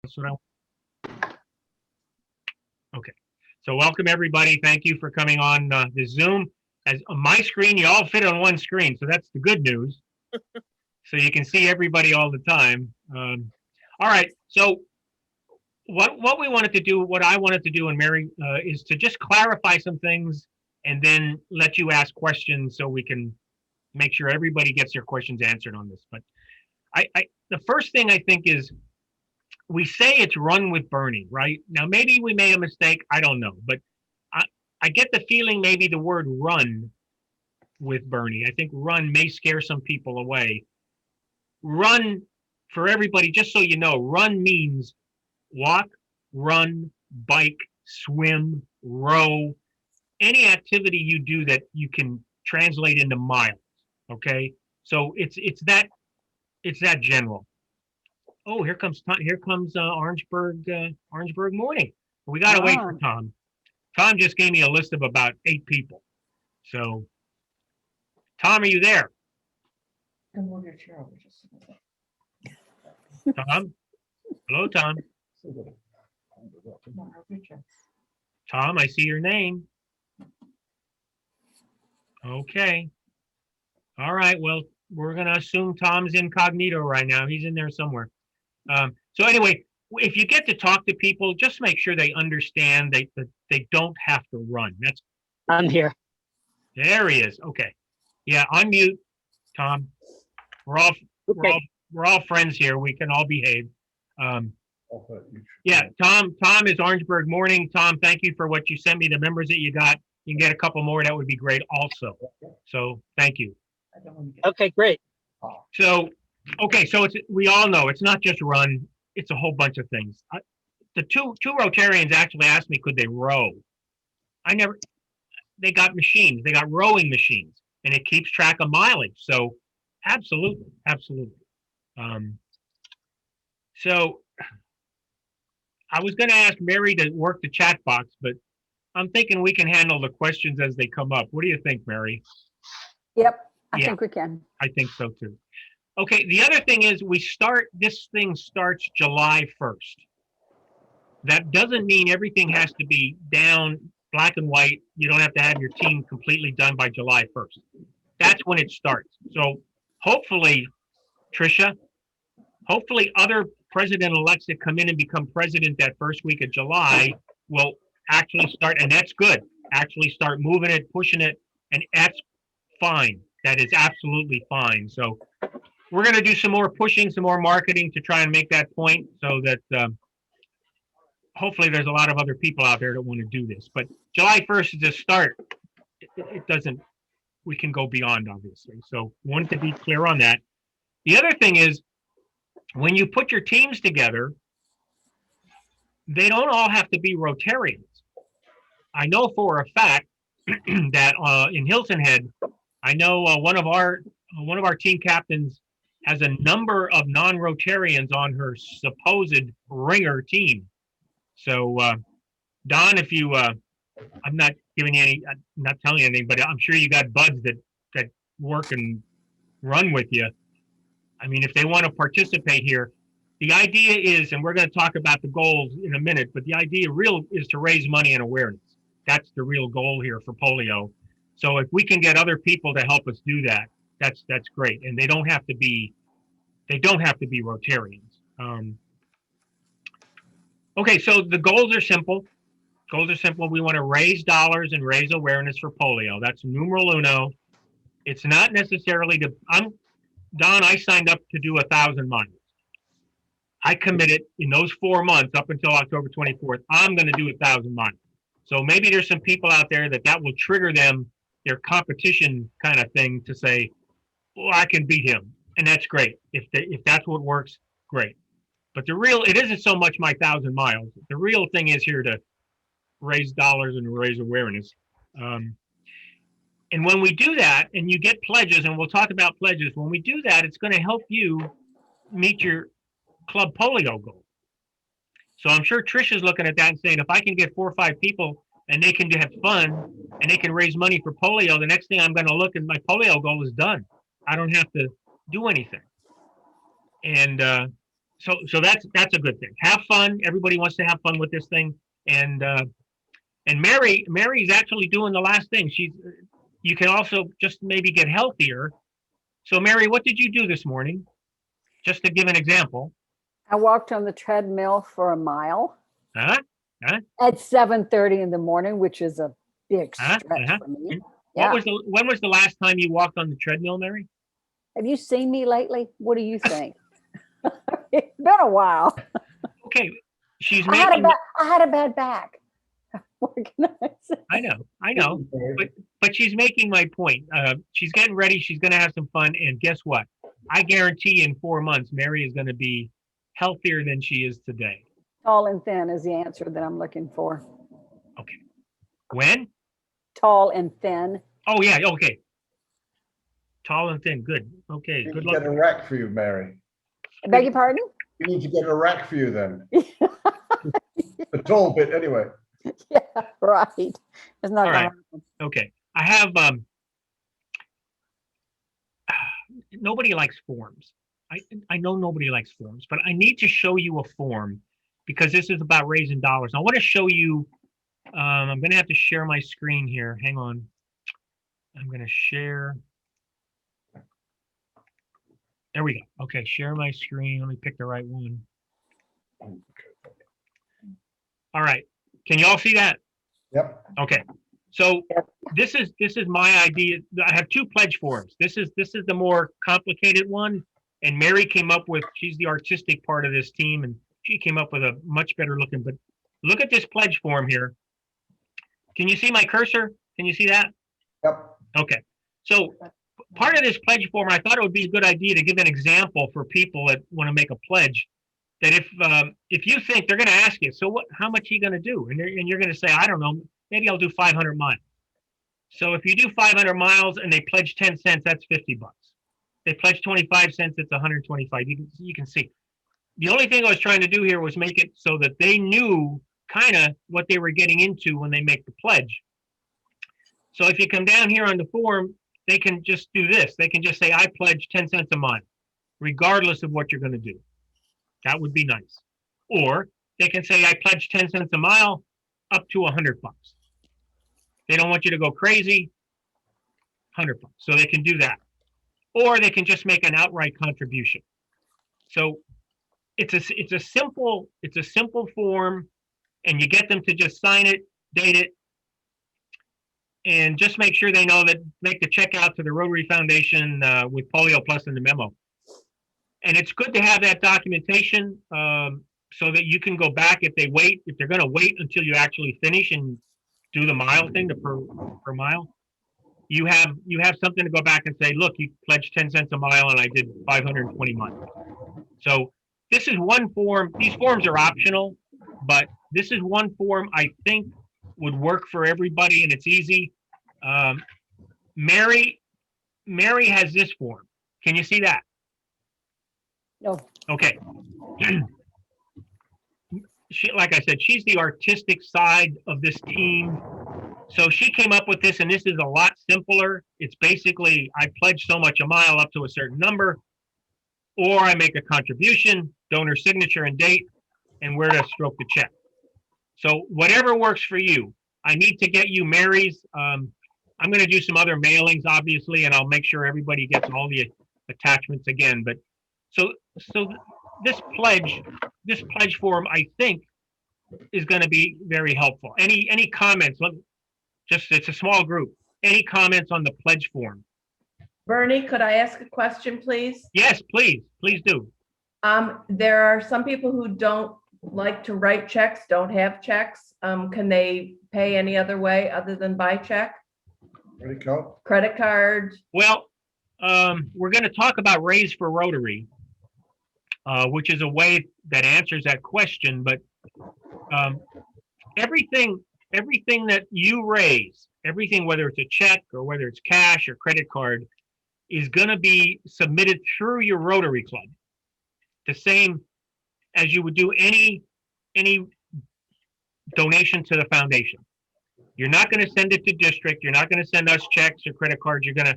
That's what okay. So welcome everybody. Thank you for coming on the Zoom. As on my screen, you all fit on one screen, so that's the good news. So you can see everybody all the time. All right. So what we wanted to do, what I wanted to do, and Mary, is to just clarify some things, and then let you ask questions so we can make sure everybody gets their questions answered on this. But the first thing I think is we say it's run with Bernie, right? Now, maybe we made a mistake. I don't know. But I, I get the feeling maybe the word run with Bernie, I think run may scare some people away. Run, for everybody, just so you know, run means walk, run, bike, swim, row, any activity you do that you can translate into miles. Okay. So it's that general. Oh, here comes Orangeburg morning. We gotta wait for Wow. Tom. Tom just gave me a list of about 8 people. So, Tom, are you there? Tom, hello, Tom. Tom, I see your name. Okay. All right. Well, we're gonna assume Tom's incognito right now. He's in there somewhere. So anyway, if you get to talk to people, just make sure they understand that they don't have to run. I'm here. There he is. Okay. Yeah, unmute, Tom. We're all we're Okay. all we're all friends here. We can all behave. Um, yeah, Tom is Orangeburg morning. Tom, thank you for what you sent me. The members that you got, you can get a couple more. That would be great, also. So thank you. Okay, great. So okay, so we all know it's not just run; it's a whole bunch of things. The two Rotarians actually asked me, could they row? I never. They got machines. They got rowing machines, and it keeps track of mileage. So absolutely, absolutely. Um, so I was going to ask Mary to work the chat box, but I'm thinking we can handle the questions as they come up. What do you think, Mary? Yep, I Yeah. think we can. I think so too. Okay, the other thing is this thing starts July 1st. That doesn't mean everything has to be down black and white. You don't have to have your team completely done by July 1st. That's when it starts. So hopefully, Tricia, hopefully other president-elects that come in and become president that first week of July will actually start, and that's good, actually start moving it, pushing it, and that's fine. That is absolutely fine. So we're going to do some more pushing, some more marketing to try and make that point so that hopefully there's a lot of other people out there that want to do this. But July 1st is a start. It doesn't, we can go beyond, obviously. So wanted to be clear on that. The other thing is, when you put your teams together, they don't all have to be Rotarians. I know for a fact that in Hilton Head, I know one of our team captains has a number of non-Rotarians on her supposed ringer team. So Don, if you, I'm not giving you any, I'm not telling you anything, but I'm sure you got buds that work and run with you. I mean, if they want to participate here, the idea is, and we're going to talk about the goals in a minute, but the idea is to raise money and awareness. That's the real goal here for polio. So if we can get other people to help us do that, that's great. And they don't have to be Rotarians. Okay, so the goals are simple. Goals are simple. We want to raise dollars and raise awareness for polio. That's numero uno. It's not necessarily Don, I signed up to do 1,000 miles. I committed in those 4 months up until October 24th, I'm going to do 1,000 miles. So maybe there's some people out there that will trigger them, their competition kind of thing, to say, well, I can beat him. And that's great. If that's what works, great. But it isn't so much my 1,000 miles. The real thing is here to raise dollars and raise awareness. And when we do that, and you get pledges, and we'll talk about pledges, when we do that, it's going to help you meet your club polio goal. So I'm sure Trisha's looking at that and saying, if I can get 4 or 5 people and they can have fun and they can raise money for polio, the next thing I'm going to look and my polio goal is done. I don't have to do anything. And So that's a good thing. Have fun. Everybody wants to have fun with this thing, and Mary's actually doing the last thing. You can also just maybe get healthier. So Mary, what did you do this morning? Just to give an example. I walked on the treadmill for a mile Huh? Huh? at 7:30 in the morning, which is a big Huh? stretch Uh-huh. for me. And Yeah. when was the last time you walked on the treadmill, Mary? Have you seen me lately? What do you think? It's been a while. Okay, she's I had a making. I had a bad back. What can I say? I know, but she's making my point. She's getting ready. She's going to have some fun, and guess what? I guarantee in 4 months, Mary is going to be healthier than she is today. Tall and thin is the answer that I'm looking for. Okay. When? Tall and thin. Oh yeah. Okay. Tall and thin. Good. Okay. We Good need to luck. get a rack for you, Mary. I beg your pardon? We need to get a rack for you then. A tall bit, anyway. Yeah, right. It's not All gonna right. happen. Okay. I have nobody likes forms. I know nobody likes forms, but I need to show you a form because this is about raising dollars. I want to show you. I'm going to have to share my screen here. Hang on. I'm going to share. There we go. Okay, share my screen. Let me pick the right one. All right. Can you all see that? Yep. Okay. So this is my idea. I have two pledge forms. This is the more complicated one, and Mary came up with. She's the artistic part of this team, and she came up with a much better looking. But look at this pledge form here. Can you see my cursor? Can you see that? Yep. Okay. So part of this pledge form, I thought it would be a good idea to give an example for people that want to make a pledge. That if you think they're going to ask you, so what? How much are you going to do? And you're going to say, I don't know, maybe I'll do 500 miles. So if you do 500 miles and they pledge 10 cents, that's $50. They pledge 25 cents, it's 125. You can see. The only thing I was trying to do here was make it so that they knew kind of what they were getting into when they make the pledge. So if you come down here on the form, they can just do this. They can just say, I pledge 10 cents a mile, regardless of what you're going to do. That would be nice. Or they can say, I pledge 10 cents a mile up to $100. They don't want you to go crazy, $100. So they can do that. Or they can just make an outright contribution. So it's a simple form, and you get them to just sign it, date it, and just make sure they know that make the check out to the Rotary Foundation with Polio Plus in the memo. And it's good to have that documentation so that you can go back if they're going to wait until you actually finish and do the mile thing, the per mile. You have something to go back and say, look, you pledged 10 cents a mile and I did 520 miles. So this is one form. These forms are optional, but this is one form I think would work for everybody, and it's easy. Mary has this form. Can you see that? No. Okay. Like I said, she's the artistic side of this team. So she came up with this, and this is a lot simpler. It's basically, I pledge so much a mile up to a certain number, or I make a contribution, donor signature and date, and where to stroke the check. So whatever works for you. I need to get you Mary's. I'm going to do some other mailings, obviously, and I'll make sure everybody gets all the attachments again. But so this pledge form, I think, is going to be very helpful. Any comments? It's a small group. Any comments on the pledge form? Bernie, could I ask a question, please? Yes, please do. There are some people who don't like to write checks, don't have checks. Can they pay any other way other than by check? Credit card? Well, we're going to talk about Raise for Rotary, which is a way that answers that question. But everything that you raise, everything, whether it's a check or whether it's cash or credit card, is going to be submitted through your Rotary Club, the same as you would do any donation to the foundation. You're not going to send it to district. You're not going to send us checks or credit cards. You're going to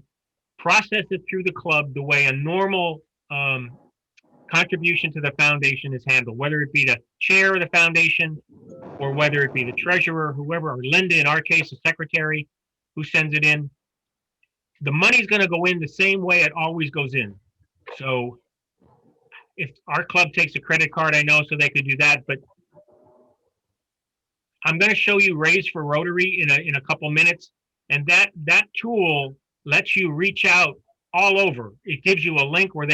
process it through the club the way a normal contribution to the foundation is handled, whether it be the chair of the foundation or whether it be the treasurer, whoever, or Linda, in our case, the secretary who sends it in. The money's going to go in the same way it always goes in. So if our club takes a credit card, I know, so they could do that, but I'm going to show you Raise for Rotary in a couple minutes, and that tool lets you reach out all over. It gives you a link where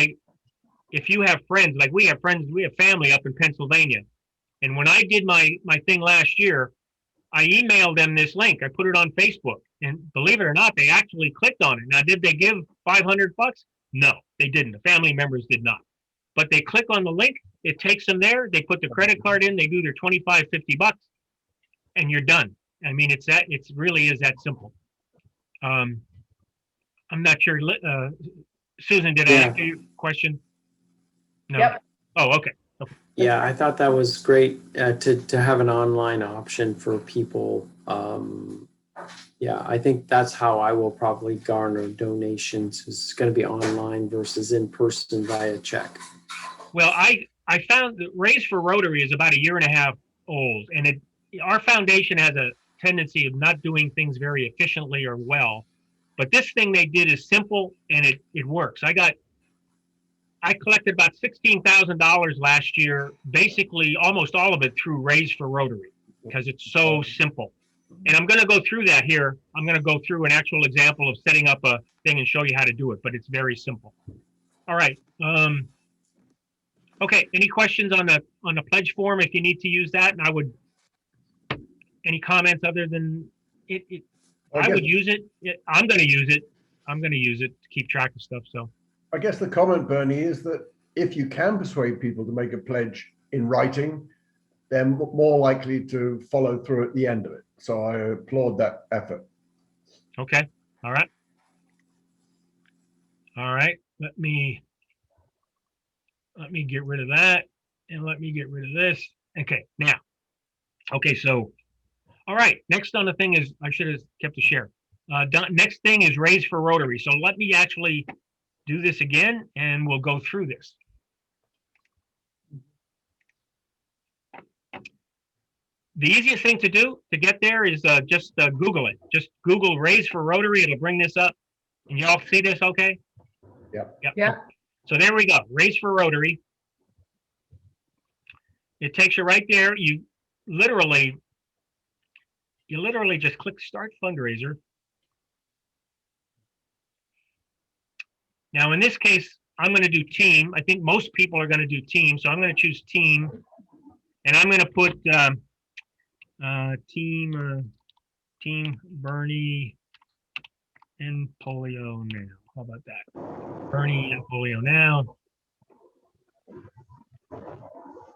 if you have friends, like we have friends, we have family up in Pennsylvania, and when I did my thing last year, I emailed them this link. I put it on Facebook, and believe it or not, they actually clicked on it. Now, did they give $500? No, they didn't. The family members did not. But they click on the link, it takes them there, they put the credit card in, they do their 25, 50 bucks, and you're done. I mean, it really is that simple. I'm not sure, Susan, did I answer your question? No. Yep. Oh, okay. Yeah, I thought that was great to have an online option for people. Yeah, I think that's how I will probably garner donations. It's going to be online versus in person via check. Well, I found that Raise for Rotary is about 1.5 years old, and our foundation has a tendency of not doing things very efficiently or well. But this thing they did is simple, and it works. I collected about $16,000 last year, basically almost all of it through Raise for Rotary, because it's so simple. And I'm going to go through that here. I'm going to go through an actual example of setting up a thing and show you how to do it, but it's very simple. All right. Okay. Any questions on the pledge form if you need to use that? And any comments other than I would use it. I'm going to use it. I'm going to use it to keep track of stuff. So I guess the comment, Bernie, is that if you can persuade people to make a pledge in writing, they're more likely to follow through at the end of it. So I applaud that effort. okay. All right. All right. Let me get rid of that, and let me get rid of this. Okay. Now. Okay. So, all right. Next on the thing is, I should have kept the share. Next thing is Raise for Rotary. So let me actually do this again, and we'll go through this. The easiest thing to do to get there is just Google it. Just Google Raise for Rotary. It'll bring this up. And y'all see this okay? Yep. Yep. Yeah. So there we go. Raise for Rotary. It takes you right there. You literally just click Start Fundraiser. Now, in this case, I'm going to do team. I think most people are going to do team. So I'm going to choose team. And I'm going to put team Bernie and Polio now. How about that? Bernie and Polio now.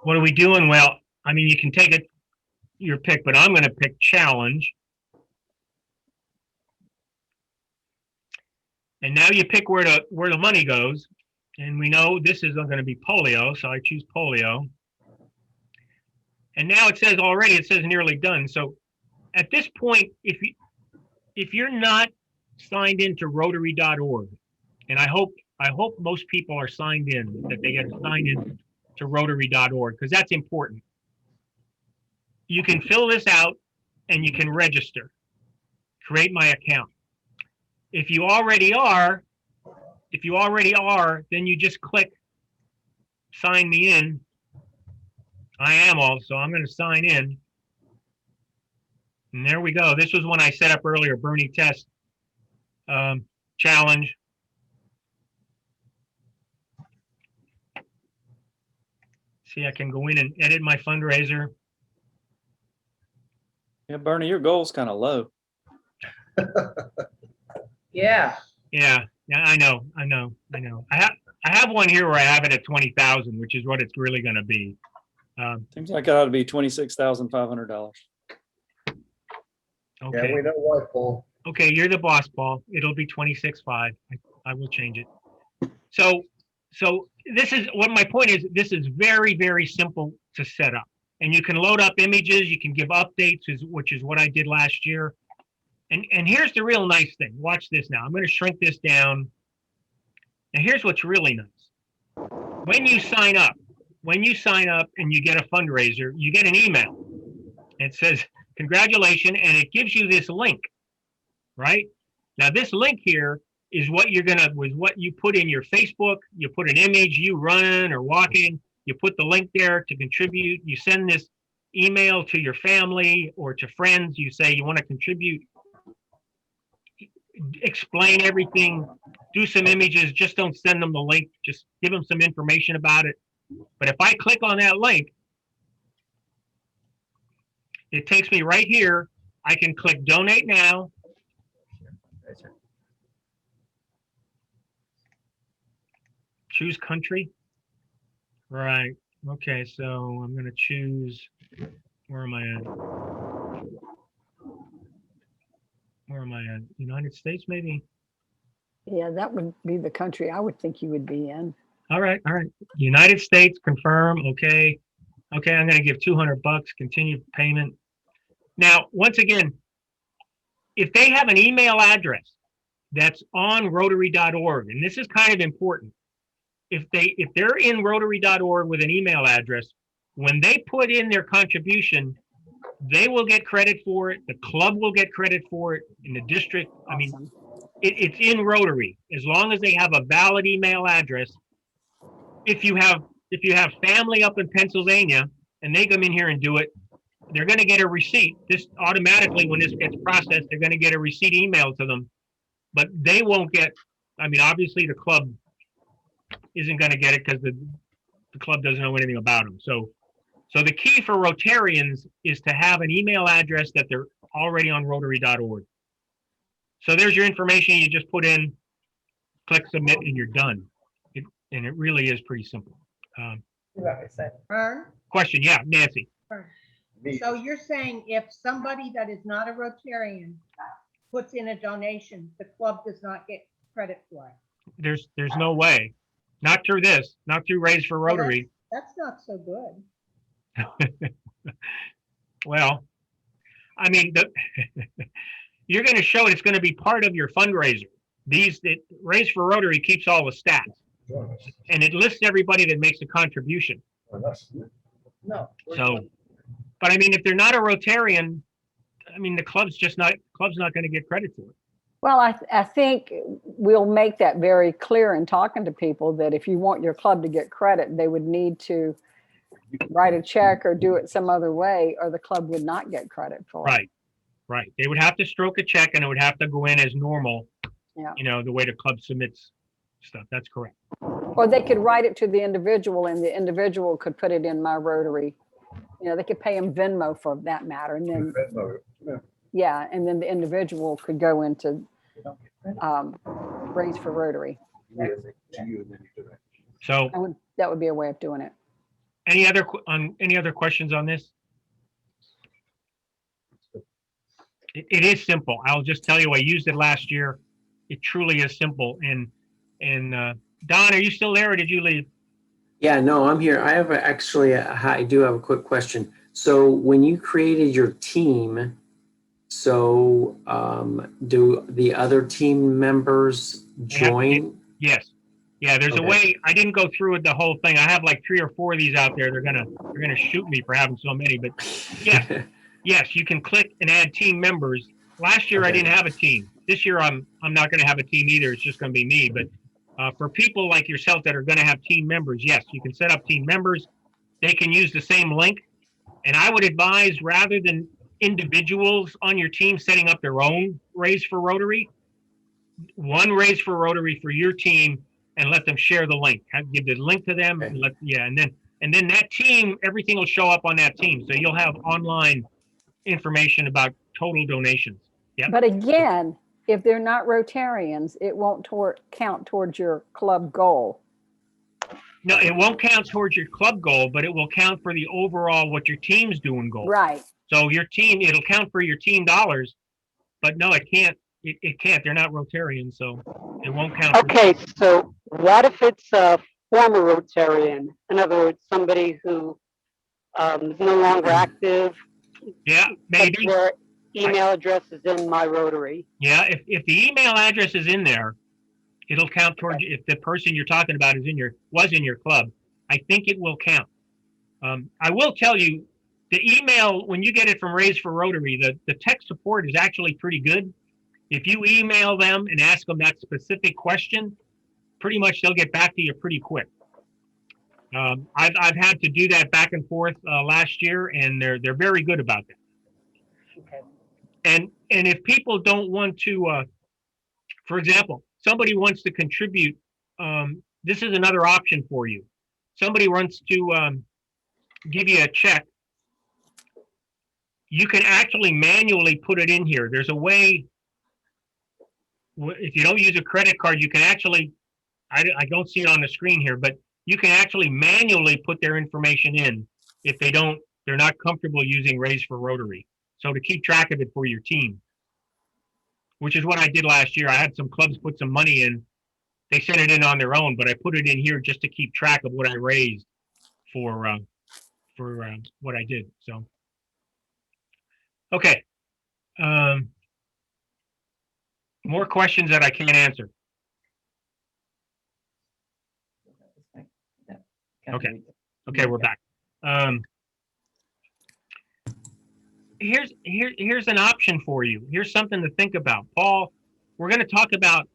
What are we doing? Well, I mean, you can take it your pick, but I'm going to pick challenge. And now you pick where the money goes. And we know this is going to be polio, so I choose polio. And now it says nearly done. So at this point, if you're not signed into Rotary.org, and I hope most people are signed in, that they get signed in to Rotary.org, because that's important. You can fill this out and you can register, create my account. If you already are, then you just click sign me in. I am also, I'm going to sign in. And there we go. This was one I set up earlier, Bernie test challenge. See, I can go in and edit my fundraiser. Yeah, Bernie, your goal's kind of low. Yeah. Yeah, I know. I have one here where I have it at 20,000, which is what it's really going to be. Seems like it ought to be $26,500. Okay. Yeah, we know why, Paul. Okay, you're the boss, Paul. It'll be 26.5. I will change it. So this is what my point is. This is very, very simple to set up, and you can load up images. You can give updates, which is what I did last year. And here's the real nice thing. Watch this now. I'm going to shrink this down. And here's what's really nice. when you sign up and you get a fundraiser, you get an email. It says, congratulations, and it gives you this link, right? Now, this link here is what what you put in your Facebook. You put an image, you running or walking, you put the link there to contribute. You send this email to your family or to friends. You say you want to contribute, explain everything, do some images, just don't send them the link, just give them some information about it. But if I click on that link, it takes me right here. I can click donate now. Choose country. Right. Okay, so I'm going to choose, where am I at? Where am I at? United States, maybe? Yeah, that would be the country I would think you would be in. All right. United States, confirm. Okay. Okay, I'm going to give $200, continue payment. Now, once again, if they have an email address that's on Rotary.org, and this is kind of important, if they're in Rotary.org with an email address, when they put in their contribution, they will get credit for it. The club will get credit for it in the district. I mean, Awesome. it's in Rotary as long as they have a valid email address. If you have family up in Pennsylvania and they come in here and do it, they're going to get a receipt. This automatically, when this gets processed, they're going to get a receipt emailed to them, but they won't get. I mean, obviously, the club isn't going to get it because the club doesn't know anything about them. So the key for Rotarians is to have an email address that they're already on Rotary.org. So there's your information. You just put in, click submit, and you're done. And it really is pretty simple. Vern? Question, yeah, Nancy. So you're saying if somebody that is not a Rotarian puts in a donation, the club does not get credit for it? There's no way. Not through this, not through Raise for Rotary. That's not so good. Well, I mean, you're going to show it's going to be part of your fundraiser. Raise for Rotary keeps all the stats, and it lists everybody that makes a contribution. No. So, but I mean, if they're not a Rotarian, I mean, the club's not going to get credit for it. Well, I think we'll make that very clear in talking to people that if you want your club to get credit, they would need to write a check or do it some other way, or the club would not get credit for it. Right. They would have to stroke a check and it would have to go in as normal, Yeah. The way the club submits stuff. That's correct. Or they could write it to the individual and the individual could put it in my Rotary. They could pay them Venmo for that matter. And then, yeah, and then the individual could go into Raise for Rotary. So That would be a way of doing it. any other questions on this? It is simple. I'll just tell you, I used it last year. It truly is simple. And Don, are you still there or did you leave? Yeah, no, I'm here. I do have a quick question. So when you created your team, do the other team members join? Yes. Yeah, there's a way. I didn't go through it, the whole thing. I have like 3 or 4 of these out there. They're gonna shoot me for having so many. But yeah, yes, you can click and add team members. Last year I didn't have a team. This year I'm not going to have a team either. It's just going to be me. But for people like yourself that are going to have team members, yes, you can set up team members. They can use the same link. And I would advise, rather than individuals on your team setting up their own Raise for Rotary, one Raise for Rotary for your team, and let them share the link. Give the link to them, and and then that team, everything will show up on that team. So you'll have online information about total donations. Yeah. But again, if they're not Rotarians, it won't count towards your club goal. No, it won't count towards your club goal, but it will count for the overall what your team's doing goal. Right. So your team, it'll count for your team dollars, but no, it can't. It can't. They're not Rotarians, so it won't count. Okay, so what if it's a former Rotarian? In other words, somebody who is no longer active, Yeah, maybe. but their email address is in my Rotary. Yeah, if the email address is in there, It'll count towards, if the person you're talking about was in your club, I think it will count. I will tell you, the email, when you get it from Raise for Rotary, the tech support is actually pretty good. If you email them and ask them that specific question, pretty much they'll get back to you pretty quick. I've had to do that back and forth last year, and they're very good about that. Okay. And if people don't want to, for example, somebody wants to contribute, this is another option for you. Somebody wants to give you a check. You can actually manually put it in here. There's a way, if you don't use a credit card, you can actually, I don't see it on the screen here, but you can actually manually put their information in if they're not comfortable using Raise for Rotary. So to keep track of it for your team, which is what I did last year. I had some clubs put some money in. They sent it in on their own, but I put it in here just to keep track of what I raised for what I did. So, okay. More questions that I can't answer. Okay. Okay, we're back. Here's an option for you. Here's something to think about. Paul, we're going to talk about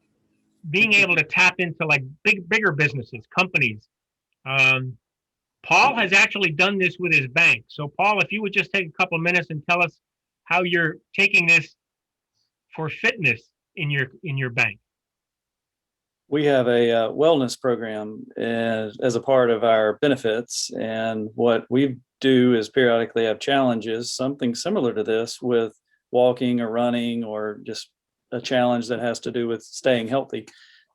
being able to tap into like bigger businesses, companies. Paul has actually done this with his bank. So Paul, if you would just take a couple of minutes and tell us how you're taking this for fitness in your bank. We have a wellness program as a part of our benefits. And what we do is periodically have challenges, something similar to this with walking or running or just a challenge that has to do with staying healthy.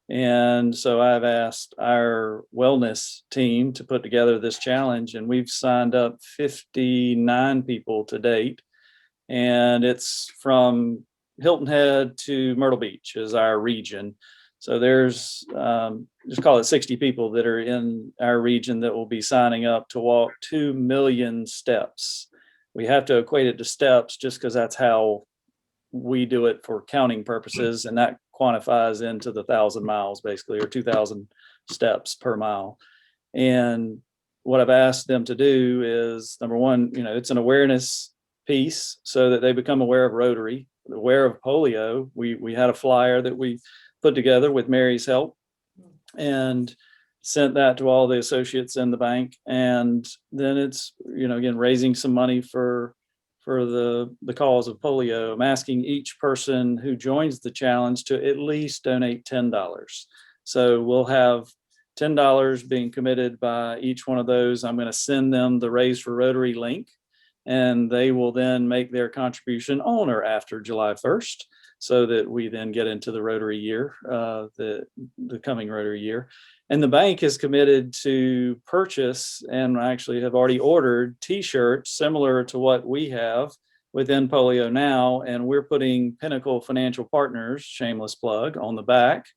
And so I've asked our wellness team to put together this challenge, and we've signed up 59 people to date. And it's from Hilton Head to Myrtle Beach is our region. So there's, just call it 60 people that are in our region that will be signing up to walk 2 million steps. We have to equate it to steps just because that's how we do it for counting purposes. And that quantifies into the 1,000 miles basically, or 2,000 steps per mile. And what I've asked them to do is, number one, it's an awareness piece so that they become aware of Rotary, aware of polio. We had a flyer that we put together with Mary's help and sent that to all the associates in the bank. And then it's, again, raising some money for the cause of polio. I'm asking each person who joins the challenge to at least donate $10. So we'll have $10 being committed by each one of those. I'm going to send them the Raise for Rotary link, and they will then make their contribution on or after July 1st. So that we then get into the Rotary year, the coming Rotary year. And the bank is committed to purchase, and actually have already ordered T-shirts similar to what we have within Polio Now. And we're putting Pinnacle Financial Partners, shameless plug, on the back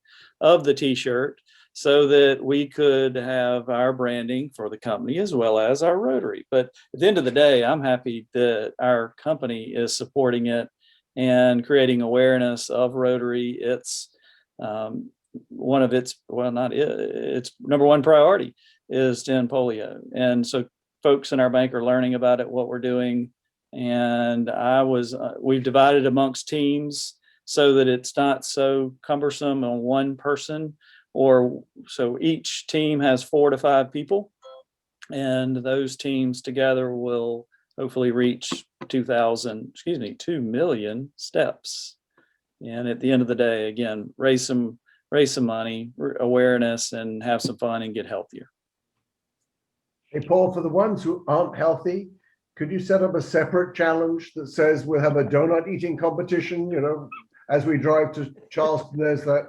of the T-shirt so that we could have our branding for the company as well as our Rotary. But at the end of the day, I'm happy that our company is supporting it and creating awareness of Rotary. It's one of its, its number one priority is to end polio. And so folks in our bank are learning about it, what we're doing. And we've divided amongst teams so that it's not so cumbersome on one person, or so each team has 4 to 5 people, and those teams together will hopefully reach 2 million steps. And at the end of the day, again, raise some money, awareness, and have some fun and get healthier. Hey, Paul, for the ones who aren't healthy, could you set up a separate challenge that says we'll have a donut eating competition? As we drive to Charleston, there's that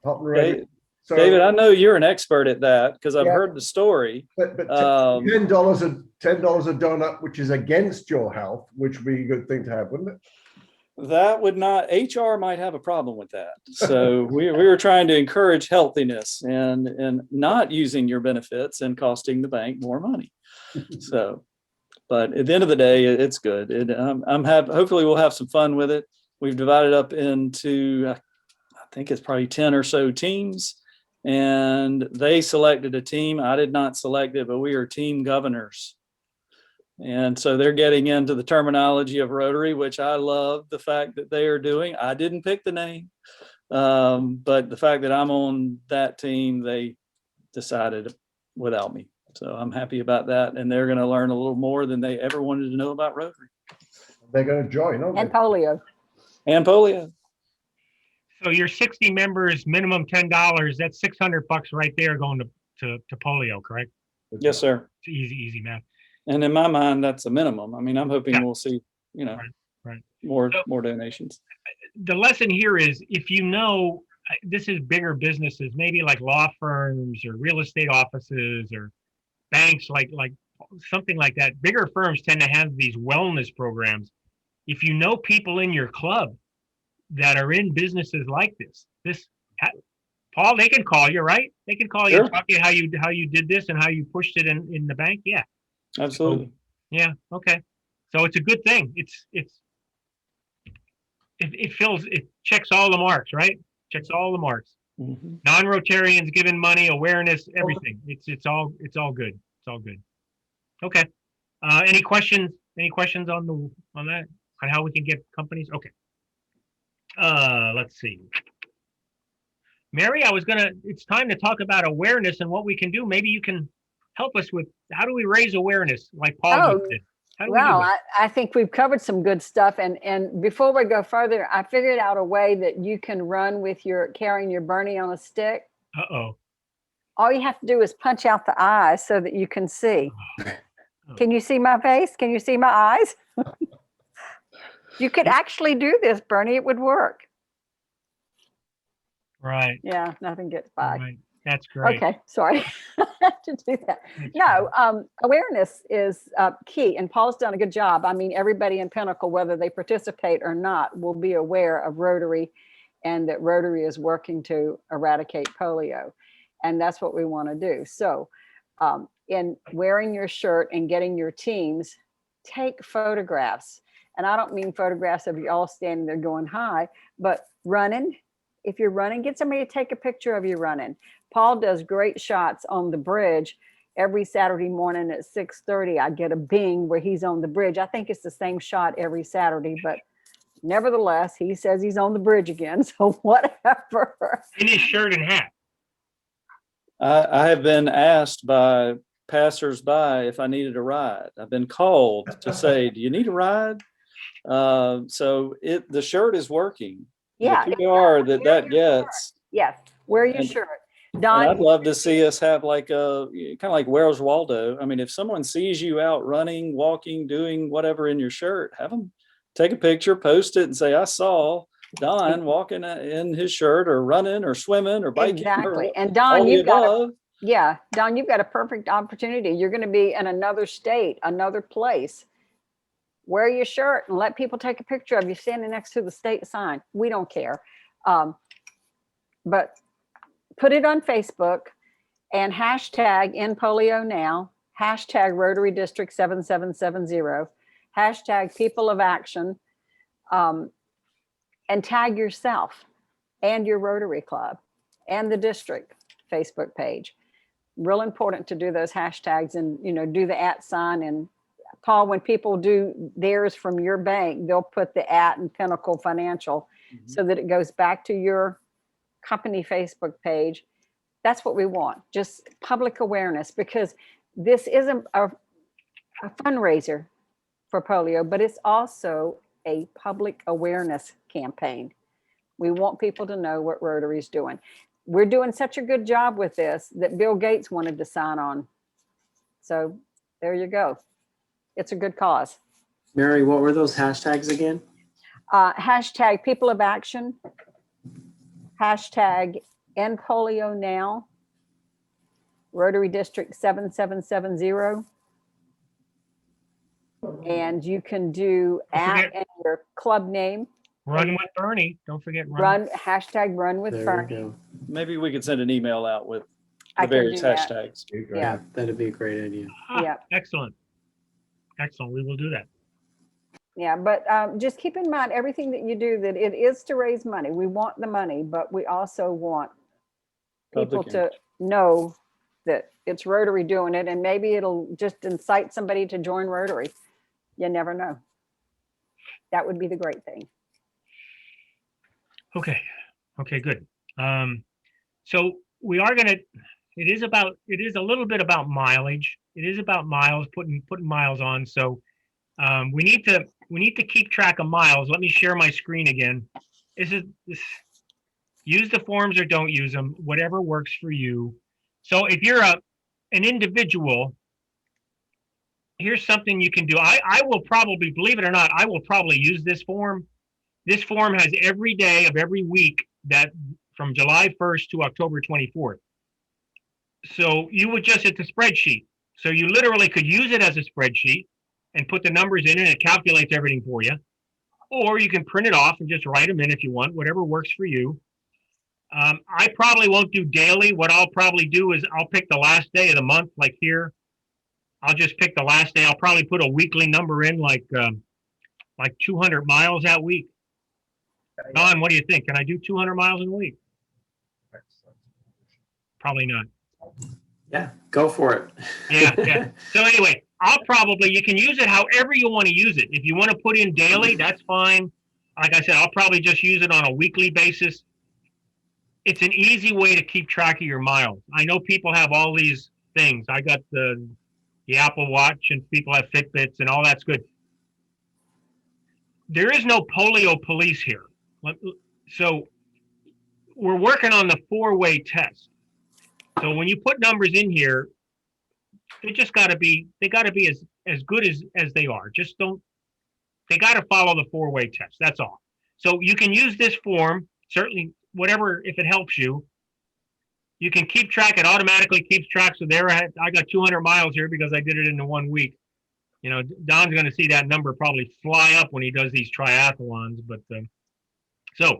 hot and ready. So, David, I know you're an expert at that because I've Yeah. heard the story. But $10 a donut, which is against your health, which would be a good thing to have, wouldn't it? That would not, HR might have a problem with that. So we were trying to encourage healthiness and not using your benefits and costing the bank more money. So, but at the end of the day, it's good. I'm happy. Hopefully we'll have some fun with it. We've divided up into, I think it's probably 10 or so teams. And they selected a team. I did not select it, but we are team governors. And so they're getting into the terminology of Rotary, which I love the fact that they are doing. I didn't pick the name, but the fact that I'm on that team, they decided without me. So I'm happy about that. And they're going to learn a little more than they ever wanted to know about Rotary. They're going to join, aren't And they? polio. And polio. So your 60 members, minimum $10, that's $600 right there going to polio, correct? Yes, sir. It's easy math. And in my mind, that's a minimum. I mean, I'm hoping Yeah. we'll see, Right. more So- donations. The lesson here is if you know, this is bigger businesses, maybe like law firms or real estate offices or banks, like something like that. Bigger firms tend to have these wellness programs. If you know people in your club that are in businesses like this, Paul, they can call you, right? They can call you, Sure. talk to you how you did this and how you pushed it in the bank. Yeah. Absolutely. Yeah. Okay. So it's a good thing. It checks all the marks, right? Checks all the marks. Mhm. Non-Rotarians giving money, awareness, everything. It's all good. It's all good. Okay. Any questions? Any questions on that? On how we can get companies? Okay. Let's see. Mary, it's time to talk about awareness and what we can do. Maybe you can help us with how do we raise awareness like Paul just did? How do we do Well, that? I think we've covered some good stuff. And before we go further, I figured out a way that you can run with carrying your Bernie on a stick. Uh-oh. All you have to do is punch out the eyes so that you can see. Can you see my face? Can you see my eyes? You could actually do this, Bernie. It would work. Right. Yeah, nothing gets by. Right. That's great. Okay, sorry to do that. That's No, awareness is key, and Paul's done a good job. I mean, everybody in Pinnacle, whether they participate or not, will be aware of Rotary and that Rotary is working to eradicate polio. And that's what we want to do. So in wearing your shirt and getting your teams, take photographs. And I don't mean photographs of you all standing there going hi, but running. If you're running, get somebody to take a picture of you running. Paul does great shots on the bridge every Saturday morning at 6:30. I get a bing where he's on the bridge. I think it's the same shot every Saturday, but nevertheless, he says he's on the bridge again. So whatever. In his shirt and hat. I have been asked by passersby if I needed a ride. I've been called to say, do you need a ride? So the shirt is working. Yeah. The PR that gets. Yes. Wear your And- shirt. And Don, I'd love to see us have like kind of like Where's Waldo? I mean, if someone sees you out running, walking, doing whatever in your shirt, have them take a picture, post it and say, I saw Don walking in his shirt or running or swimming or biking. exactly. And All Don, the you've got above. Don, you've got a perfect opportunity. You're going to be in another state, another place. Wear your shirt and let people take a picture of you standing next to the state sign. We don't care. But put it on Facebook and hashtag in polio now, hashtag Rotary District 7770, hashtag people of action, and tag yourself and your Rotary Club and the district Facebook page. Real important to do those hashtags and, do the @ sign. And Paul, when people do theirs from your bank, they'll put the @ and Pinnacle Financial so that it goes back to your company Facebook page. That's what we want, just public awareness, because this isn't a fundraiser for polio, but it's also a public awareness campaign. We want people to know what Rotary's doing. We're doing such a good job with this that Bill Gates wanted to sign on. So there you go. It's a good cause. Mary, what were those hashtags again? Hashtag people of action, hashtag end polio now, Rotary District 7770. And you can do Don't @ forget- and your club name, Run with Bernie. Don't forget run. hashtag run with There Bernie. we go. Maybe we could send an email out with I the can various do that. hashtags. Yeah. That'd be a great idea. Ah, Yeah. Excellent. Excellent. We will do that. Yeah, but just keep in mind, everything that you do, that it is to raise money. We want the money, but we also want people Public to know that it's Rotary doing it, and maybe it'll just incite somebody to join Rotary. You never know. That would be the great thing. Okay. Okay, good. So we are gonna, it is a little bit about mileage. It is about miles, putting miles on. So we need to keep track of miles. Let me share my screen again. Use the forms or don't use them, whatever works for you. So if you're an individual, here's something you can do. I will probably, believe it or not, I will probably use this form. This form has every day of every week that from July 1st to October 24th. So you would just, it's a spreadsheet. So you literally could use it as a spreadsheet and put the numbers in and it calculates everything for you. Or you can print it off and just write them in if you want, whatever works for you. I probably won't do daily. What I'll probably do is I'll pick the last day of the month, like here. I'll just pick the last day. I'll probably put a weekly number in, like 200 miles that week. Don, what do you think? Can I do 200 miles in a week? Probably not. Yeah, go for it. Yeah. So anyway, you can use it however you want to use it. If you want to put in daily, that's fine. Like I said, I'll probably just use it on a weekly basis. It's an easy way to keep track of your miles. I know people have all these things. I got the Apple Watch and people have Fitbits and all that's good. There is no polio police here. So we're working on the 4-way test. So when you put numbers in here, they got to be as good as they are. Just they got to follow the 4-way test. That's all. So you can use this form, certainly, whatever, if it helps you. You can keep track. It automatically keeps track. So there, I got 200 miles here because I did it in the 1 week. You know, Don's going to see that number probably fly up when he does these triathlons. But so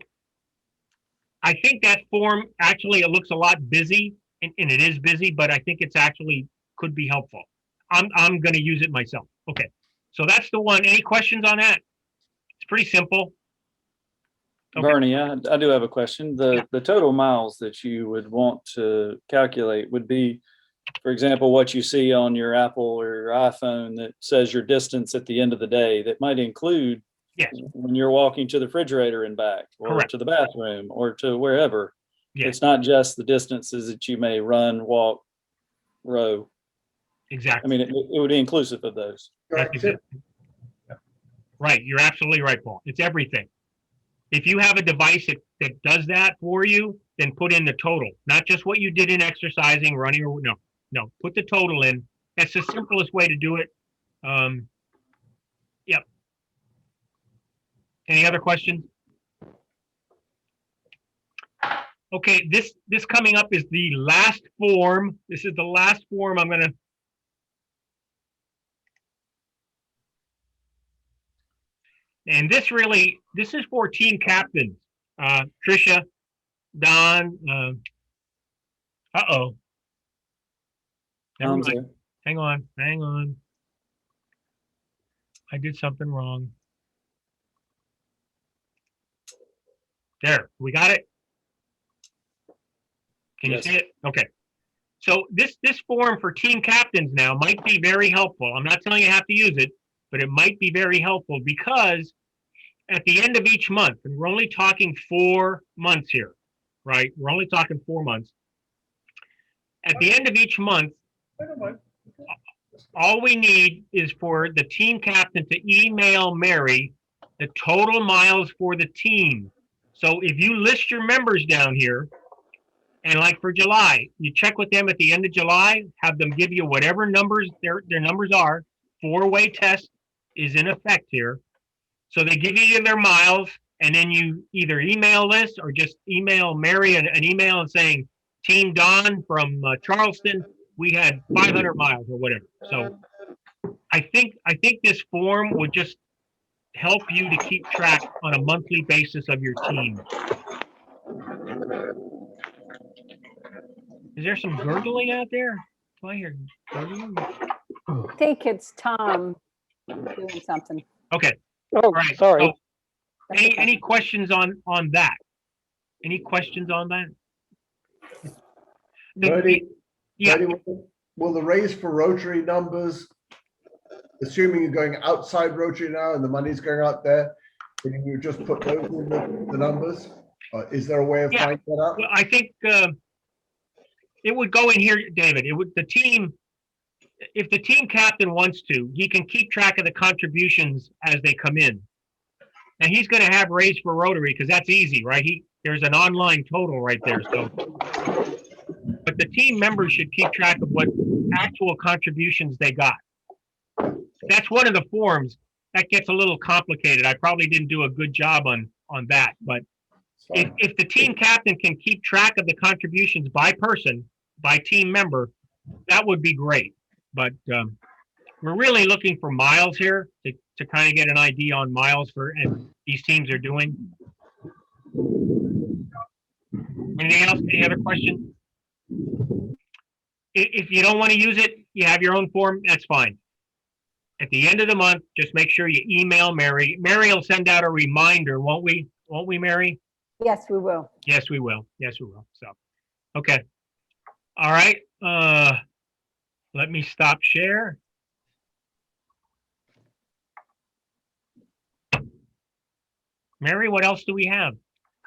I think that form, actually, it looks a lot busy, and it is busy, but I think it's actually could be helpful. I'm going to use it myself. Okay, so that's the one. Any questions on that? It's pretty simple. Okay. Bernie, I do have a question. The total miles that you would want to calculate would be, for example, what you see on your Apple or your iPhone that says your distance at the end of the day. That might include when you're walking to the refrigerator and back, or Correct. to the bathroom, or to wherever. Yes. It's not just the distances that you may run, walk, row. Exactly. I mean, it would be inclusive of those. That's exactly. Right. You're absolutely right, Paul. It's everything. If you have a device that does that for you, then put in the total, not just what you did in exercising, running, or no, put the total in. That's the simplest way to do it. Yep. Any other questions? Okay, this coming up is the last form. This is the last form I'm gonna. And this is for team captains. Tricia, Don, uh-oh. Never mind. Hang on. I did something wrong. There, we got it? Can you see it? Okay. So this form for team captains now might be very helpful. I'm not telling you have to use it, but it might be very helpful because at the end of each month, and we're only talking 4 months here, right? We're only talking 4 months. At the end of each month, all we need is for the team captain to email Mary the total miles for the team. So if you list your members down here, and like for July, you check with them at the end of July, have them give you whatever numbers their numbers are. 4-way test is in effect here. So they give you their miles, and then you either email this or just email Mary an email and saying, Team Don from Charleston, we had 500 miles or whatever. So I think this form would just help you to keep track on a monthly basis of your team. Is there some gurgling out there? Do I hear gurgling? I think it's Tom doing something. Okay. Oh, All right. sorry. So any questions on that? Any questions on that? Bertie, Yeah. Bertie, will the raise for Rotary numbers, assuming you're going outside Rotary now and the money's going out there, can you just put those in the numbers? Is there a way of Yeah. finding that out? Well, I think it would go in here, David. It would the team. If the team captain wants to, he can keep track of the contributions as they come in. And he's going to have raised for Rotary because that's easy, right? There's an online total right there. So, but the team members should keep track of what actual contributions they got. That's one of the forms that gets a little complicated. I probably didn't do a good job on that, but if the team captain can keep track of the contributions by person, by team member, that would be great. But we're really looking for miles here to kind of get an idea on miles and these teams are doing. Anything else? Any other questions? If you don't want to use it, you have your own form, that's fine. At the end of the month, just make sure you email Mary. Mary will send out a reminder, won't we? Won't we, Mary? Yes, we will. Yes, we will. Yes, we will. So, okay. All right. Let me stop share. Mary, what else do we have?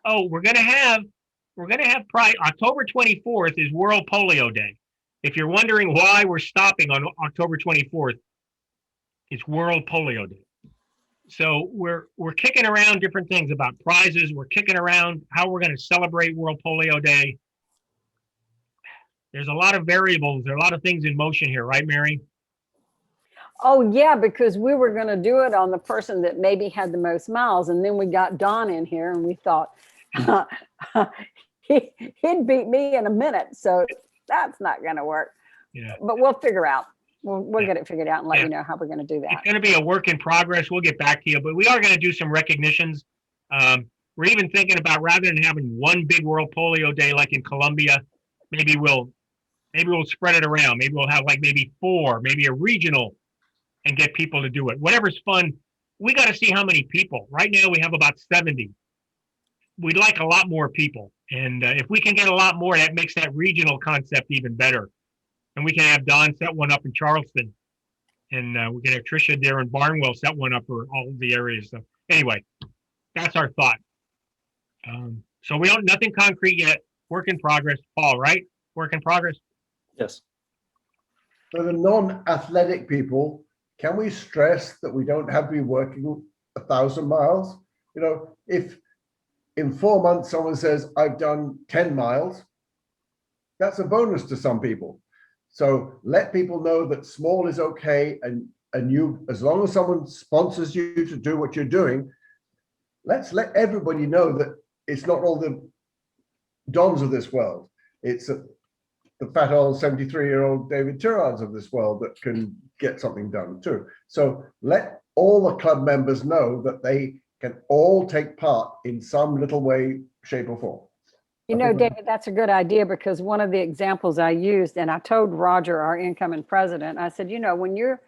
Oh, we're gonna have October 24th is World Polio Day. If you're wondering why we're stopping on October 24th, it's World Polio Day. So we're kicking around different things about prizes. We're kicking around how we're going to celebrate World Polio Day. There's a lot of variables. There are a lot of things in motion here, right, Mary? Oh, yeah, because we were going to do it on the person that maybe had the most miles. And then we got Don in here and we thought he'd beat me in a minute. So that's not going to work. Yeah. But we'll figure out. We'll Yeah. get it figured out and let Yeah. you know how we're going to do It's that. going to be a work in progress. We'll get back to you, but we are going to do some recognitions. We're even thinking about rather than having one big World Polio Day like in Columbia, maybe we'll spread it around. Maybe we'll have like maybe 4, maybe a regional, and get people to do it. Whatever's fun. We got to see how many people. Right now we have about 70. We'd like a lot more people, and if we can get a lot more, that makes that regional concept even better. And we can have Don set one up in Charleston. And we're going to have Tricia there in Barnwell set one up for all of the areas. So anyway, that's our thought. So we don't, nothing concrete yet. Work in progress. Paul, right? Work in progress. Yes. For the non-athletic people, can we stress that we don't have to be working 1,000 miles? You know, if in 4 months someone says, I've done 10 miles, that's a bonus to some people. So let people know that small is okay, and you, as long as someone sponsors you to do what you're doing, let's let everybody know that it's not all the Dons of this world. It's the fat old 73-year-old David Tyrards of this world that can get something done too. So let all the club members know that they can all take part in some little way, shape or form. You know, David, that's a good idea, because one of the examples I used, and I told Roger, our incoming president, I said, you know, when you're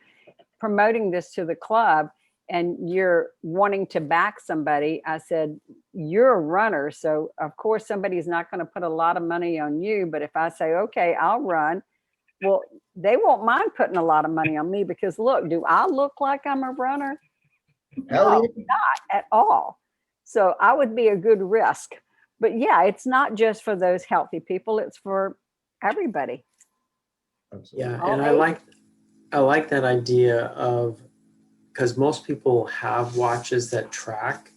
promoting this to the club and you're wanting to back somebody, I said, you're a runner. So of course, somebody's not going to put a lot of money on you. But if I say, okay, I'll run, well, they won't mind putting a lot of money on me, because look, do I look like I'm a runner? No, not at all. So I would be a good risk. But yeah, it's not just for those healthy people, it's for everybody. Absolutely. Yeah, and I like that idea of, because most people have watches that track.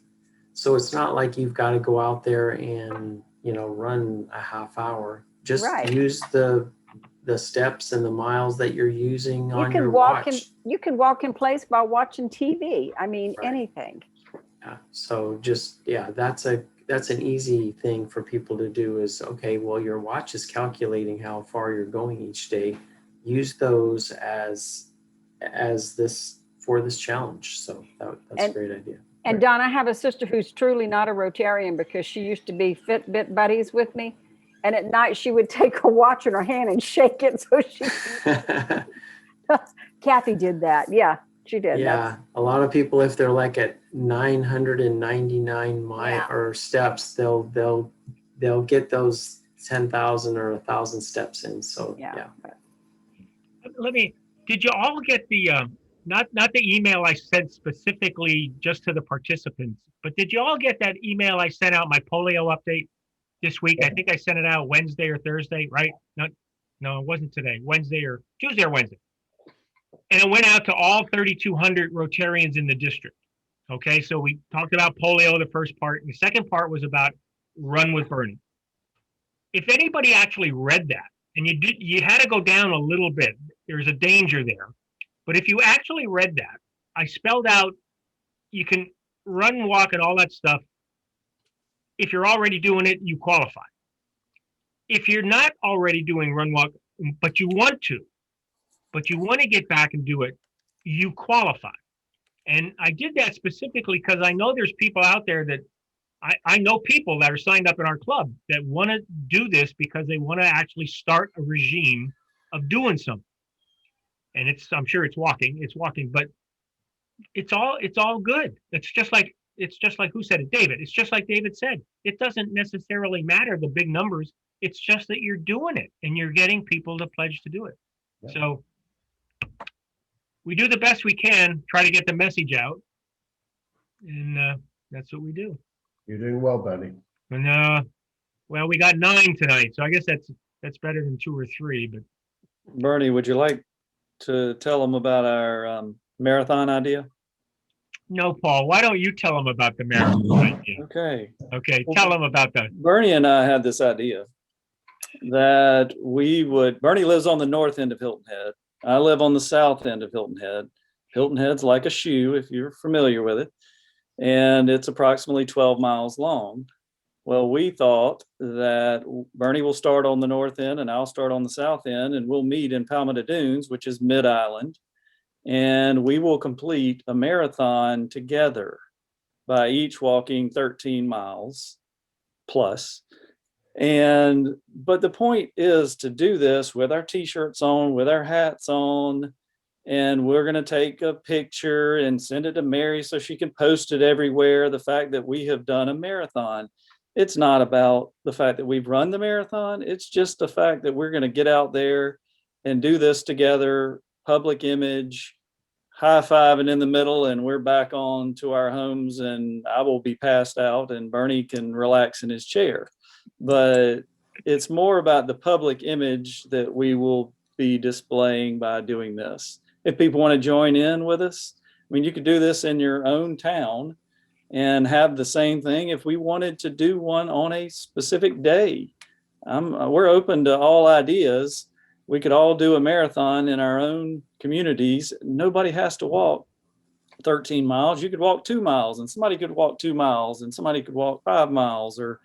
So it's not like you've got to go out there and, you know, run a half hour. Just Right. use the steps and the miles that you're using on your watch. You can walk in place by watching TV. I mean, Right. anything. Yeah. So just, yeah, that's an easy thing for people to do is, okay, well, your watch is calculating how far you're going each day. Use those as this for this challenge. So that's a great idea. And Don, I have a sister who's truly not a Rotarian, because she used to be Fitbit buddies with me. And at night she would take her watch in her hand and shake it so she Kathy did that. Yeah. She did. Yeah, a lot of people, if they're like at 999 mile Yeah. or steps, they'll get those 10,000 or 1,000 steps in. So Yeah. Did you all get the, not the email I sent specifically just to the participants, but did you all get that email I sent out, my polio update this week? I think I sent it out Wednesday or Thursday, right? No, it wasn't today, Tuesday or Wednesday. And it went out to all 3,200 Rotarians in the district. Okay, so we talked about polio, the first part. And the second part was about Run with Bernie. If anybody actually read that, and you had to go down a little bit, there's a danger there. But if you actually read that, I spelled out, you can run, walk, and all that stuff. If you're already doing it, you qualify. If you're not already doing run, walk, but you want to get back and do it, you qualify. And I did that specifically because I know there's people out there that I know people that are signed up in our club that want to do this because they want to actually start a regime of doing something. And I'm sure it's walking, but it's all good. It's just like who said it? David. It's just like David said. It doesn't necessarily matter the big numbers. It's just that you're doing it and you're getting people to pledge to do it. Yeah. So we do the best we can, try to get the message out. And that's what we do. You're doing well, Bernie. And well, we got 9 tonight, so I guess that's better than 2 or 3. But Bernie, would you like to tell them about our marathon idea? No, Paul. Why don't you tell them about the marathon idea? Okay. Okay, tell them about that. Bernie and I had this idea that Bernie lives on the north end of Hilton Head. I live on the south end of Hilton Head. Hilton Head's like a shoe, if you're familiar with it, and it's approximately 12 miles long. Well, we thought that Bernie will start on the north end and I'll start on the south end, and we'll meet in Palmetto Dunes, which is mid-island, and we will complete a marathon together by each walking 13 miles plus. But the point is to do this with our t-shirts on, with our hats on, and we're going to take a picture and send it to Mary so she can post it everywhere. The fact that we have done a marathon. It's not about the fact that we've run the marathon. It's just the fact that we're going to get out there and do this together, public image, high fiving in the middle, and we're back on to our homes, and I will be passed out and Bernie can relax in his chair. But it's more about the public image that we will be displaying by doing this. If people want to join in with us, I mean, you could do this in your own town and have the same thing if we wanted to do one on a specific day. We're open to all ideas. We could all do a marathon in our own communities. Nobody has to walk 13 miles. You could walk 2 miles, and somebody could walk 2 miles, and somebody could walk 5 miles, or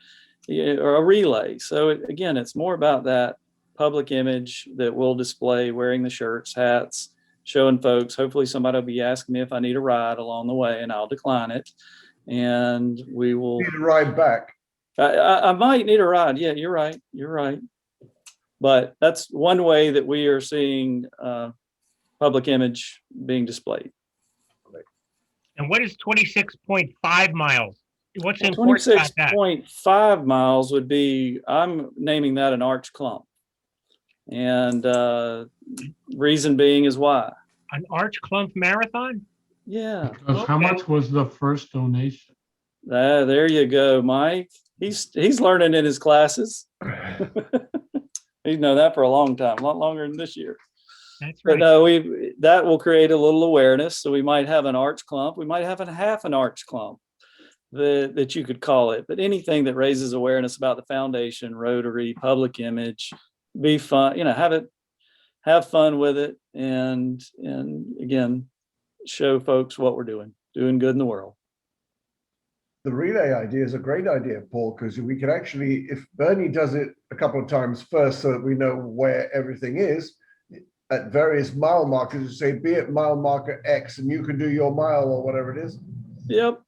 a relay. So again, it's more about that public image that we'll display, wearing the shirts, hats, showing folks. Hopefully somebody will be asking me if I need a ride along the way, and I'll decline it. And we will need a ride back. I might need a ride. Yeah, you're right. But that's one way that we are seeing public image being displayed. And what is 26.5 miles? What's important about that? 26.5 miles would be, I'm naming that an arch clump. And reason being is why. An arch clump marathon? Yeah. Because how much was the first donation? There you go, Mike. He's learning in his classes. He's known that for a long time, a lot longer than this year. That's right. But no, that will create a little awareness. So we might have an arch clump. We might have half an arch clump that you could call it. But anything that raises awareness about the foundation, Rotary, public image, be fun, have fun with it, and again, show folks what we're doing good in the world. The relay idea is a great idea, Paul, because we could actually, if Bernie does it a couple of times first so that we know where everything is, at various mile markers, say, be at mile marker X, and you can do your mile or whatever it is. Yep.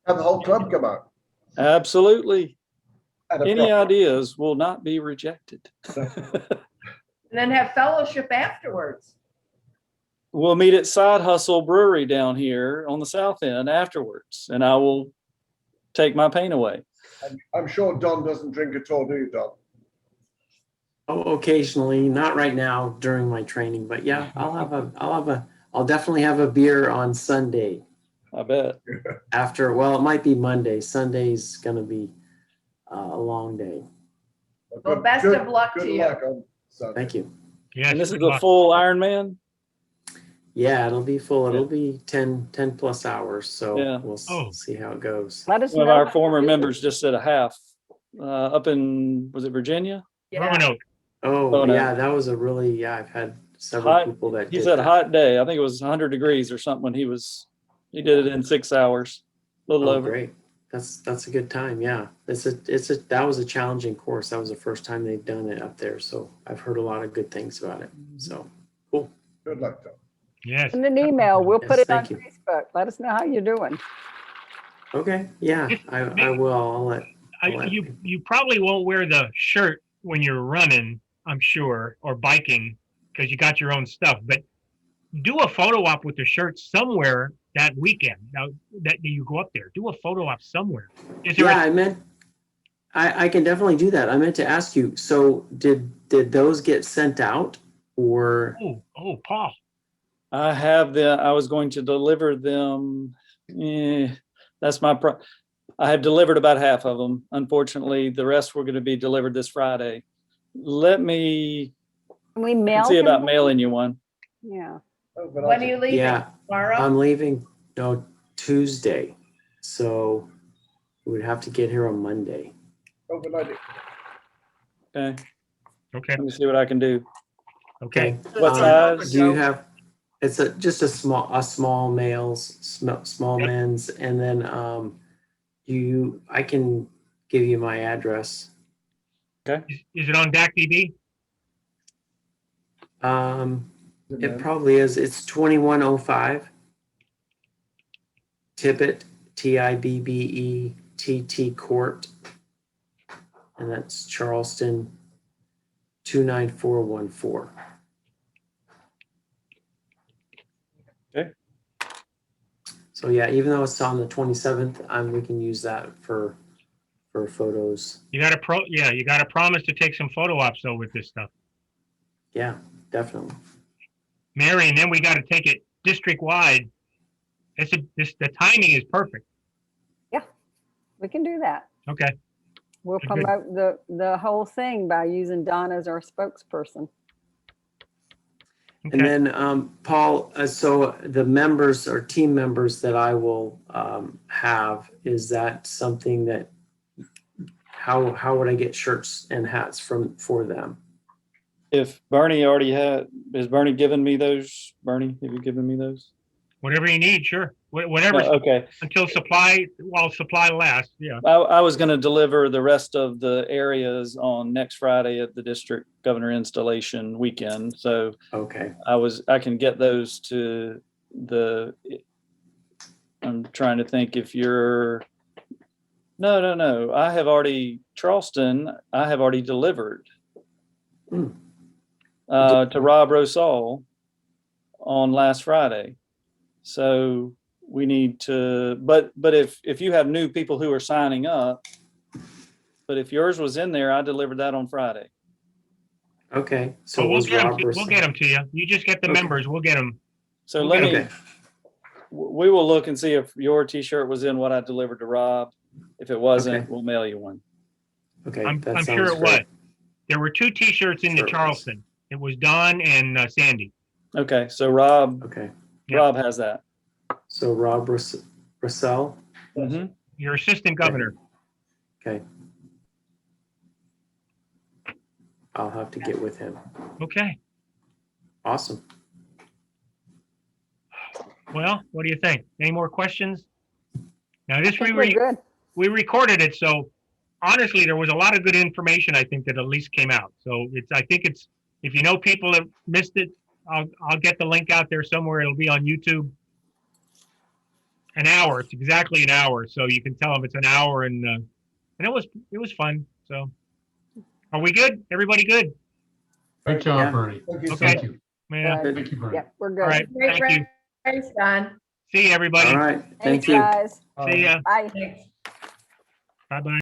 Have the whole club come out. Absolutely. Any ideas will not be rejected. And then have fellowship afterwards. we'll meet at Side Hustle Brewery down here on the south end afterwards, and I will take my pain away. I'm sure Don doesn't drink at all, do you, Don? Oh, occasionally, not right now during my training, but yeah, I'll definitely have a beer on Sunday I bet. after, well, it might be Monday. Sunday's gonna be a long day. Well, best of luck to Good you. luck on Sunday. Thank you. Yes. And this is good the luck. full Ironman? Yeah, it'll be full. It'll be 10 plus hours. So Yeah. we'll Oh. see how it goes. Let us One of know. our former members just did a half up in, was it Virginia? Yeah. Roanoke. Oh, Oh, no. yeah, that was a really, yeah, I've had several Hot- people that He did said that. hot day. I think it was 100 degrees or something when he did it in 6 hours, a little Oh, over. great. That's a good time. Yeah. That was a challenging course. That was the first time they've done it up there. So I've heard a lot of good things about it. So cool. Good luck, Don. Yes. Send an email. We'll put Yes, it on thank you. Facebook. Let us know how you're doing. Okay. Yeah, I will. I'll let. You probably won't wear the shirt when you're running, I'm sure, or biking, because you got your own stuff. But do a photo op with the shirt somewhere that weekend. Now that you go up there, do a photo op somewhere. Is there? Yeah, I can definitely do that. I meant to ask you. So did those get sent out or? Paul. I was going to deliver them. That's my I have delivered about half of them. Unfortunately, the rest were going to be delivered this Friday. Let me Can we mail see him about one? mailing you one. Yeah. When are you leaving? Yeah, Tomorrow? I'm leaving Tuesday, so we would have to get here on Monday. Overnight. Okay, Okay. let me see what I can do. Okay. What size? Do you have? It's just a small males, small Yep. men's, and then I can give you my address. Is it on DAC TV? It probably is. It's 2105 Tibbet, Tibbett Court, and that's Charleston 29414. Okay. So yeah, even though it's on the 27th, we can use that for photos. You got to promise to take some photo ops though with this stuff, Yeah, definitely. Mary. And then we got to take it district wide. The timing is perfect. We can do that. Okay. We'll Good. promote the whole thing by using Donna as our spokesperson. And then, Paul, so the members or team members that I will have, is that something that, how would I get shirts and hats for them? If Bernie has Bernie given me those? Bernie, have you given me those? Whatever you need, sure. Whatever. Okay. Until supply lasts. Yeah. I was going to deliver the rest of the areas on next Friday at the district governor installation weekend. So Okay. I can get those to I'm trying to think if you're, no. Charleston, I have already delivered to Rob Rosal on last Friday. So we need to, but if you have new people who are signing up, but if yours was in there, I delivered that on Friday. Okay. So we'll was get Rob them to you. You just get the Okay. members. We'll get them. So Okay. we will look and see if your t-shirt was in what I delivered to Rob. If it wasn't, Okay. we'll mail you one. Okay. I'm that sure sounds it great. was. There were 2 T-shirts in Sure the it was. Charleston. It was Don and Sandy. Okay. So Rob Okay. Yeah. Rob has that. So Rob Russell. Mhm. Your assistant governor. Okay. I'll have to get with him. Okay. Awesome. Well, what do you think? Any more questions? Now I this think we're good. we recorded it, so honestly, there was a lot of good information I think that at least came out. So I think it's if you know people have missed it, I'll get the link out there somewhere. It'll be on YouTube. An hour. It's exactly an hour, so you can tell them it's an hour, and it was fun. So, are we good? Everybody good? Great job, Yeah. Bernie. Thank you so Okay. Thank you. Yeah. Good. Thank you, Brian. Yep, we're All good. right. Great Thank you. race, Don. See you, everybody. All right. Thank Thanks, you. guys. See ya. Bye. Thanks. Bye-bye.